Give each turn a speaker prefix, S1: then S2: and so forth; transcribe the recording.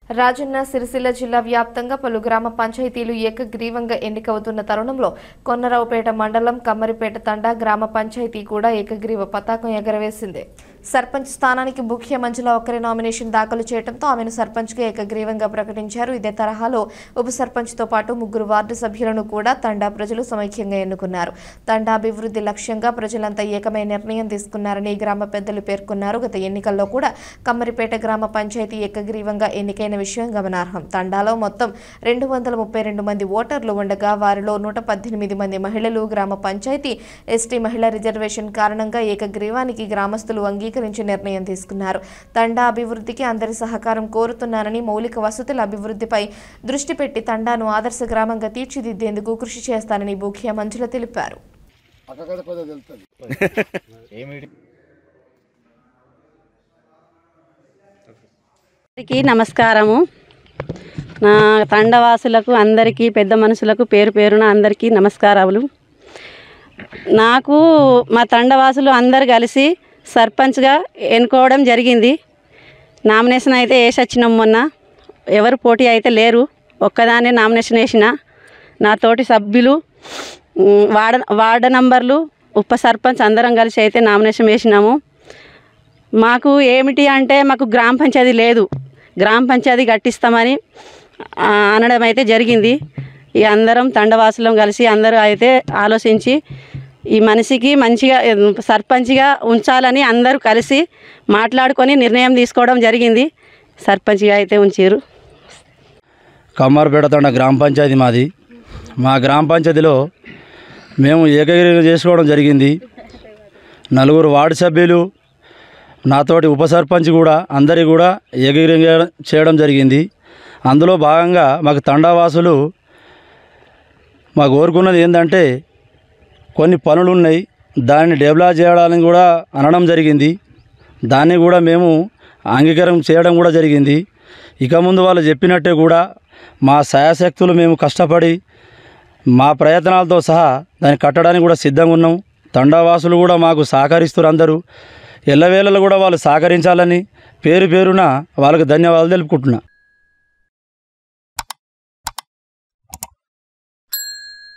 S1: రాజన్న సిరిసిల్ల జిల్లా వ్యాప్తంగా పలు గ్రామ పంచాయతీలు ఏకగ్రీవంగా ఎన్నికవుతున్న తరుణంలో కొన్నరావుపేట మండలం కమ్మరిపేట తండా గ్రామ పంచాయతీ కూడా ఏకగ్రీవ పతాకం ఎగరవేసింది. సర్పంచ్ స్థానానికి ముఖ్య మంజుల ఒక్కరి నామినేషన్ దాఖలు చేయడంతో ఆమెను సర్పంచ్గా ఏకగ్రీవంగా ప్రకటించారు. ఇదే తరహాలో ఉప సర్పంచ్తో పాటు 3 వార్డు సభ్యులను కూడా తండా ప్రజలు సమైక్యంగా ఎన్నుకున్నారు. తండా అభివృద్ధి లక్ష్యంగా ప్రజలంతా ఏకమై నిర్ణయం తీసుకున్నారని గ్రామ పెద్దలు పేర్కొన్నారు. గత ఎన్నికల్లో కూడా కమ్మరిపేట గ్రామ పంచాయతీ ఏకగ్రీవంగా ఎన్నికైన విషయం గమనార్హం. తండాలో మొత్తం 232 మంది ఓటర్లు ఉండగా వారిలో 118 మంది మహిళలు. గ్రామ పంచాయతీ ఎస్టీ మహిళా రిజర్వేషన్ కారణంగా ఏకగ్రీవానికి గ్రామస్తులు అంగీకరించి నిర్ణయం తీసుకున్నారు. తండా అభివృద్ధికి అందరి సహకారం కోరుతున్నారని, మౌలిక వసతుల అభివృద్ధిపై దృష్టి పెట్టి తండాను ఆదర్శ గ్రామంగా తీర్చిదిద్దేందుకు కృషి చేస్తానని ముఖ్య మంజుల తెలిపారు.
S2: నమస్కారము. నా తండవాసులకు అందరికీ, పెద్ద మనుషులకు పేరు పేరున అందరికీ నమస్కారాలు. నాకు మా తండవాసులు అందరు కలిసి సర్పంచ్గా ఎన్నుకోవడం జరిగింది. నామినేషన్ అయితే వేసి వచ్చినాం. మొన్న ఎవరు పోటీ అయితే లేరు, ఒక్కదాన్నే నామినేషన్ వేసిన. నా తోటి సభ్యులు, వార్డు నంబర్లు, ఉప సర్పంచ్ అందరం కలిసి అయితే నామినేషన్ వేసినాము. మాకు ఏమిటి అంటే, మాకు గ్రామ పంచాయతీ లేదు, గ్రామ పంచాయతీ కట్టిస్తామని అనడం అయితే జరిగింది. ఈ అందరం తండవాసులం కలిసి అందరూ అయితే ఆలోచించి ఈ మనిషికి మంచిగా సర్పంచ్గా ఉంచాలని అందరూ కలిసి మాట్లాడుకొని నిర్ణయం తీసుకోవడం జరిగింది. సర్పంచ్గా అయితే ఉంచారు.
S3: కమ్మరిపేట తండ గ్రామ పంచాయతీ మాది. మా గ్రామ పంచాయతీలో మేము ఏకగ్రీవం చేసుకోవడం జరిగింది. 4 వార్డు సభ్యులు, నాతోటి ఉప సర్పంచ్ కూడా అందరి కూడా ఏకగ్రీవం చేయడం జరిగింది. అందులో భాగంగా మాకు తండావాసులు మాకు కోరుకున్నది ఏంటంటే, కొన్ని పనులు ఉన్నాయి, దాన్ని డెవలప్ చేయడానికి కూడా అనడం జరిగింది. దాన్ని కూడా మేము అంగీకారం చేయడం కూడా జరిగింది. ఇక ముందు వాళ్ళు చెప్పినట్టే కూడా మా శాయశక్తులు మేము కష్టపడి మా ప్రయత్నాలతో సహా దాన్ని కట్టడానికి కూడా సిద్ధంగా ఉన్నాం. తండావాసులు కూడా మాకు సహకరిస్తారు. అందరూ ఎల్లవేళలో కూడా వాళ్ళు సహకరించాలని పేరు పేరున వాళ్ళకు ధన్యవాదాలు తెలుపుకుంటున్నా.